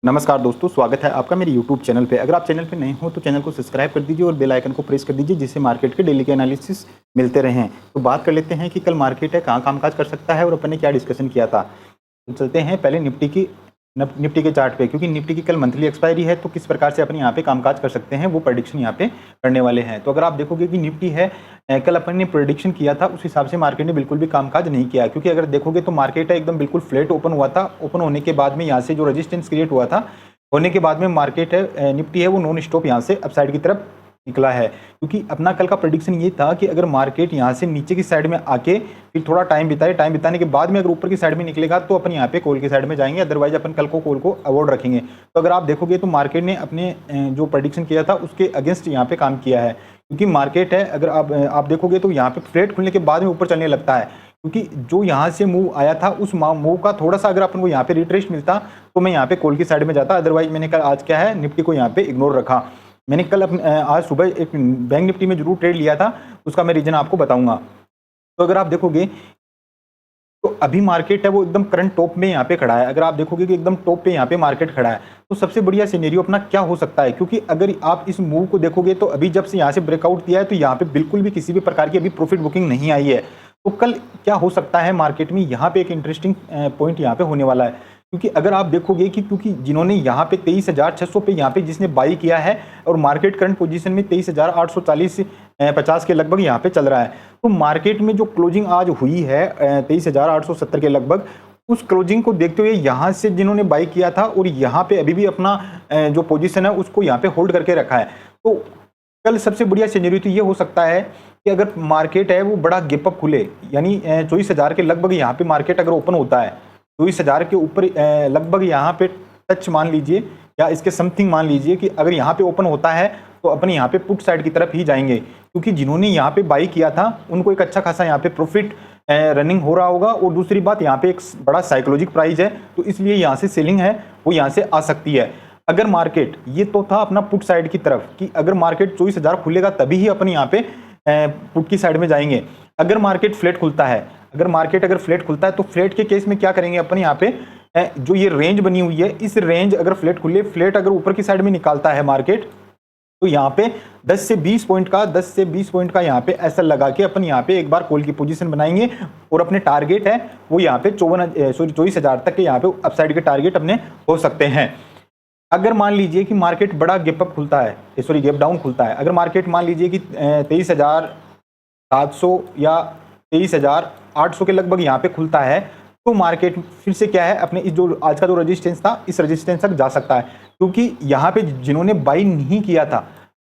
नमस्कार दोस्तों, स्वागत है आपका मेरे YouTube चैनल पे। अगर आप चैनल पे नए हो तो चैनल को सब्सक्राइब कर दीजिए और बेल आइकन को प्रेस कर दीजिए, जिससे मार्केट के डेली के एनालिसिस मिलते रहें। तो बात कर लेते हैं कि कल मार्केट है कहाँ कामकाज कर सकता है और अपन ने क्या डिस्कशन किया था। तो चलते हैं पहले निफ्टी के चार्ट पे, क्योंकि निफ्टी की कल मंथली एक्सपायरी है, तो किस प्रकार से अपन यहाँ पे कामकाज कर सकते हैं वो प्रेडिक्शन यहाँ पे करने वाले हैं। तो अगर आप देखोगे कि निफ्टी है, कल अपन ने प्रेडिक्शन किया था उस हिसाब से मार्केट ने बिल्कुल भी कामकाज नहीं किया, क्योंकि अगर देखोगे तो मार्केट है एकदम बिल्कुल फ्लैट ओपन हुआ था। ओपन होने के बाद में यहाँ से जो रेजिस्टेंस क्रिएट हुआ था, होने के बाद में मार्केट है निफ्टी है वो नॉन स्टॉप यहाँ से अपसाइड की तरफ निकला है। क्योंकि अपना कल का प्रेडिक्शन ये था कि अगर मार्केट यहाँ से नीचे की साइड में आके फिर थोड़ा टाइम बिताने के बाद में अगर ऊपर की साइड में निकलेगा तो अपन यहाँ पे कॉल की साइड में जाएंगे, अदरवाइज अपन कल को कॉल को अवॉइड रखेंगे। तो अगर आप देखोगे तो मार्केट ने अपने जो प्रेडिक्शन किया था उसके अगेंस्ट यहाँ पे काम किया है, क्योंकि मार्केट है अगर आप देखोगे तो यहाँ पे फ्लैट खुलने के बाद में ऊपर चलने लगता है। क्योंकि जो यहाँ से मूव आया था उस मूव का थोड़ा सा अगर अपन को यहाँ पे रिट्रेस मिलता तो मैं यहाँ पे कॉल की साइड में जाता, अदरवाइज मैंने कल आज क्या है निफ्टी को यहाँ पे इग्नोर रखा। मैंने कल आज सुबह एक बैंक निफ्टी में जरूर ट्रेड लिया था, उसका मैं रीजन आपको बताऊंगा। तो अगर आप देखोगे तो अभी मार्केट है वो एकदम करंट टॉप में यहाँ पे खड़ा है। अगर आप देखोगे कि एकदम टॉप पे यहाँ पे मार्केट खड़ा है तो सबसे बढ़िया सिनेरियो अपना क्या हो सकता है, क्योंकि अगर आप इस मूव को देखोगे तो अभी जब से यहाँ से ब्रेकआउट दिया है तो यहाँ पे बिल्कुल भी किसी भी प्रकार की अभी प्रॉफिट बुकिंग नहीं आई है। तो कल क्या हो सकता है मार्केट में, यहाँ पे एक इंटरेस्टिंग पॉइंट यहाँ पे होने वाला है। क्योंकि अगर आप देखोगे कि क्योंकि जिन्होंने यहाँ पे 23,600 पे यहाँ पे जिसने बाई किया है और मार्केट करंट पोजीशन में 23,840 50 के लगभग यहाँ पे चल रहा है, तो मार्केट में जो क्लोजिंग आज हुई है 23,870 के लगभग, उस क्लोजिंग को देखते हुए यहाँ से जिन्होंने बाई किया था और यहाँ पे अभी भी अपना जो पोजीशन है उसको यहाँ पे होल्ड करके रखा है, तो कल सबसे बढ़िया सिनेरियो तो ये हो सकता है कि अगर मार्केट है वो बड़ा गैप अप खुले, यानी 24,000 के लगभग यहाँ पे मार्केट अगर ओपन होता है 24,000 के ऊपर लगभग यहाँ पे टच मान लीजिए या इसके समथिंग मान लीजिए कि अगर यहाँ पे ओपन होता है तो अपन यहाँ पे पुट साइड की तरफ ही जाएंगे, क्योंकि जिन्होंने यहाँ पे बाई किया था उनको एक अच्छा खासा यहाँ पे प्रॉफिट रनिंग हो रहा होगा। और दूसरी बात यहाँ पे एक बड़ा साइकोलॉजिक प्राइस है, तो इसलिए यहाँ से सेलिंग है वो यहाँ से आ सकती है। अगर मार्केट ये तो था अपना पुट साइड की तरफ कि अगर मार्केट 24,000 खुलेगा तभी ही अपन यहाँ पे पुट की साइड में जाएंगे। अगर मार्केट फ्लैट खुलता है, अगर फ्लैट खुलता है तो फ्लैट के केस में क्या करेंगे अपन यहाँ पे जो ये रेंज बनी हुई है, इस रेंज अगर फ्लैट अगर ऊपर की साइड में निकालता है मार्केट, तो यहाँ पे 10 से 20 पॉइंट का यहाँ पे ऐसा लगा के अपन यहाँ पे एक बार कॉल की पोजीशन बनाएंगे और अपने टारगेट है वो यहाँ पे 24,000 तक के यहाँ पे अपसाइड के टारगेट अपने हो सकते हैं। अगर मान लीजिए कि मार्केट बड़ा गैप डाउन खुलता है, अगर मार्केट मान लीजिए कि 23,700 या 23,800 के लगभग यहाँ पे खुलता है, तो मार्केट फिर से क्या है अपने इस जो आज का जो रेजिस्टेंस था इस रेजिस्टेंस तक जा सकता है। क्योंकि यहाँ पे जिन्होंने बाई नहीं किया था,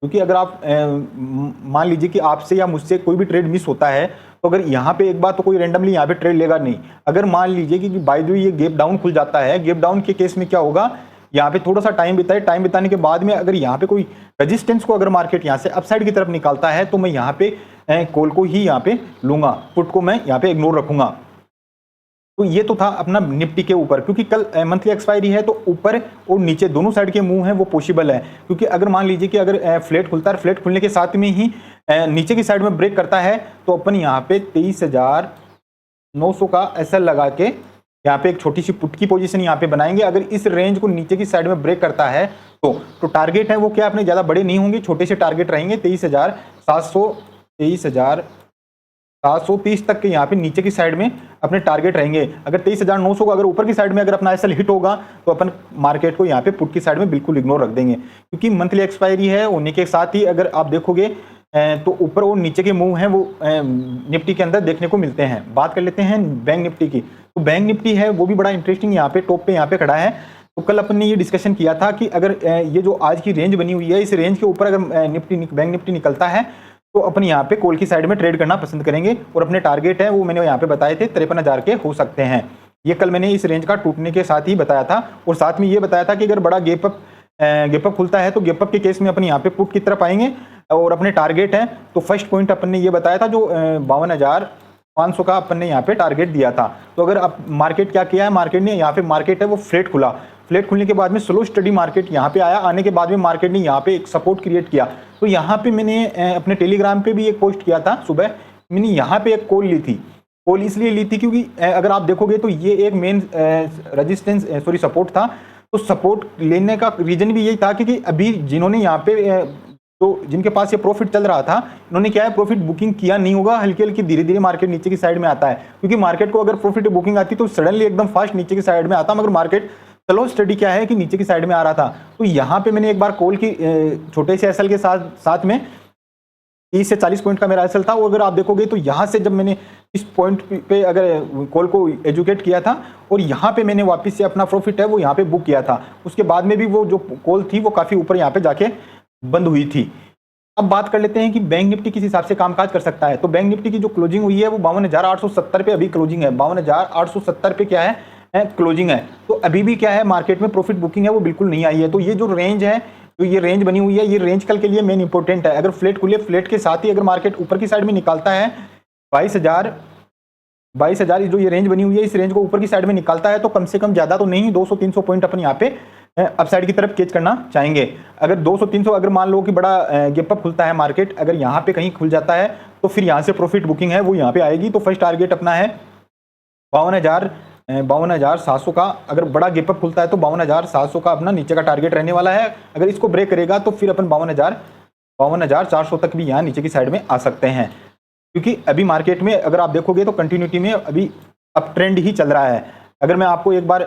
क्योंकि अगर आप मान लीजिए कि आपसे या मुझसे कोई भी ट्रेड मिस होता है, तो अगर यहाँ पे एक बार तो कोई रेंडमली यहाँ पे ट्रेड लेगा नहीं। अगर मान लीजिए कि बाय द वे ये गैप डाउन खुल जाता है, गैप डाउन के केस में क्या होगा, यहाँ पे थोड़ा सा टाइम बिताने के बाद में अगर यहाँ पे कोई रेजिस्टेंस को अगर मार्केट यहाँ से अपसाइड की तरफ निकालता है तो मैं यहाँ पे कॉल को ही यहाँ पे लूंगा, पुट को मैं यहाँ पे इग्नोर रखूंगा। तो ये तो था अपना निफ्टी के ऊपर, क्योंकि कल मंथली एक्सपायरी है तो ऊपर और नीचे दोनों साइड के मूव हैं वो पॉसिबल है। क्योंकि अगर मान लीजिए कि अगर फ्लैट खुलता है, फ्लैट खुलने के साथ में ही नीचे की साइड में ब्रेक करता है, तो अपन यहाँ पे 23,900 का ऐसा लगा के यहाँ पे एक छोटी सी पुट की पोजीशन यहाँ पे बनाएंगे। अगर इस रेंज को नीचे की साइड में ब्रेक करता है तो टारगेट है वो क्या अपने ज़्यादा बड़े नहीं होंगे, छोटे से टारगेट रहेंगे। 23,730 तक के यहाँ पे नीचे की साइड में अपने टारगेट रहेंगे। अगर 23,900 को अगर ऊपर की साइड में अगर अपना ऐसा हिट होगा तो अपन मार्केट को यहाँ पे पुट की साइड में बिल्कुल इग्नोर रख देंगे, क्योंकि मंथली एक्सपायरी है होने के साथ ही अगर आप देखोगे तो ऊपर और नीचे के मूव हैं वो निफ्टी के अंदर देखने को मिलते हैं। बात कर लेते हैं बैंक निफ्टी की। तो बैंक निफ्टी है वो भी बड़ा इंटरेस्टिंग यहाँ पे टॉप पे यहाँ पे खड़ा है। तो कल अपन ने ये डिस्कशन किया था कि अगर ये जो आज की रेंज बनी हुई है इस रेंज के ऊपर अगर बैंक निफ्टी निकलता है तो अपन यहाँ पे कॉल की साइड में ट्रेड करना पसंद करेंगे और अपने टारगेट है वो मैंने यहाँ पे बताए थे 53,000 के हो सकते हैं। ये कल मैंने इस रेंज का टूटने के साथ ही बताया था और साथ में ये बताया था कि अगर बड़ा गैप अप खुलता है तो गैप अप के केस में अपन यहाँ पे पुट की तरफ आएंगे और अपने टारगेट है। तो फर्स्ट पॉइंट अपन ने ये बताया था जो 52,500 का अपन ने यहाँ पे टारगेट दिया था। तो अगर अब मार्केट क्या किया है, मार्केट ने यहाँ पे मार्केट है वो फ्लैट खुलने के बाद में स्लो स्टडी मार्केट यहाँ पे आया, आने के बाद में मार्केट ने यहाँ पे एक सपोर्ट क्रिएट किया। तो यहाँ पे मैंने अपने टेलीग्राम पे भी एक पोस्ट किया था, सुबह मैंने यहाँ पे एक कॉल ली थी। कॉल इसलिए ली थी क्योंकि अगर आप देखोगे तो ये एक मेन सपोर्ट था। तो सपोर्ट लेने का रीजन भी यही था क्योंकि अभी जिन्होंने यहाँ पे तो जिनके पास ये प्रॉफिट चल रहा था, इन्होंने क्या है प्रॉफिट बुकिंग किया नहीं होगा, हल्की हल्की धीरे धीरे मार्केट नीचे की साइड में आता है। क्योंकि मार्केट को अगर प्रॉफिट बुकिंग आती तो सडनली एकदम फास्ट नीचे की साइड में आता, मगर मार्केट चलो स्टडी क्या है कि नीचे की साइड में आ रहा था। तो यहाँ पे मैंने एक बार कॉल की छोटे से एसएल के साथ में 30 से 40 पॉइंट का मेरा एसएल था। वो अगर आप देखोगे तो यहाँ से जब मैंने इस पॉइंट पे अगर कॉल को एजुकेट किया था और यहाँ पे मैंने वापस से अपना प्रॉफिट है वो यहाँ पे बुक किया था, उसके बाद में भी वो जो कॉल थी वो काफ़ी ऊपर यहाँ पे जाके बंद हुई थी। अब बात कर लेते हैं कि बैंक निफ्टी किस हिसाब से कामकाज कर सकता है। तो बैंक निफ्टी की जो क्लोजिंग हुई है वो 52,870 पे अभी क्लोजिंग है, 52,870 पे क्या है क्लोजिंग है। तो अभी भी क्या है मार्केट में प्रॉफिट बुकिंग है वो बिल्कुल नहीं आई है। तो ये जो रेंज है, तो ये रेंज बनी हुई है, ये रेंज कल के लिए मेन इंपॉर्टेंट है। अगर फ्लैट खुले, फ्लैट के साथ ही अगर मार्केट ऊपर की साइड में निकालता है 22,000 जो ये रेंज बनी हुई है, इस रेंज को ऊपर की साइड में निकालता है तो कम से कम ज्यादा तो नहीं 200-300 पॉइंट अपन यहाँ पे अपसाइड की तरफ कैच करना चाहेंगे। अगर 200-300 अगर मान लो कि बड़ा गैप अप खुलता है मार्केट, अगर यहाँ पे कहीं खुल जाता है तो फिर यहाँ से प्रॉफिट बुकिंग है वो यहाँ पे आएगी। तो फर्स्ट टारगेट अपना है 52,700 का। अगर बड़ा गैप अप खुलता है तो 52,700 का अपना नीचे का टारगेट रहने वाला है। अगर इसको ब्रेक करेगा तो फिर अपन 52,400 तक भी यहाँ नीचे की साइड में आ सकते हैं। क्योंकि अभी मार्केट में अगर आप देखोगे तो कंटिन्यूटी में अभी अप ट्रेंड ही चल रहा है। अगर मैं आपको एक बार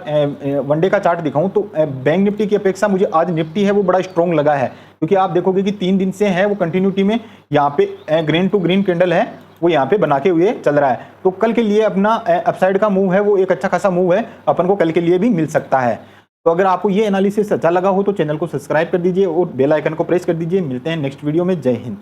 वनडे का चार्ट दिखाऊं तो बैंक निफ्टी की अपेक्षा मुझे आज निफ्टी है वो बड़ा स्ट्रॉन्ग लगा है। क्योंकि आप देखोगे कि 3 दिन से है वो कंटिन्यूटी में यहाँ पे ग्रीन टू ग्रीन कैंडल है वो यहाँ पे बना के हुए चल रहा है। तो कल के लिए अपना अपसाइड का मूव है वो एक अच्छा खासा मूव है, अपन को कल के लिए भी मिल सकता है। तो अगर आपको ये एनालिसिस अच्छा लगा हो तो चैनल को सब्सक्राइब कर दीजिए और बेल आइकन को प्रेस कर दीजिए। मिलते हैं नेक्स्ट वीडियो में। जय हिंद।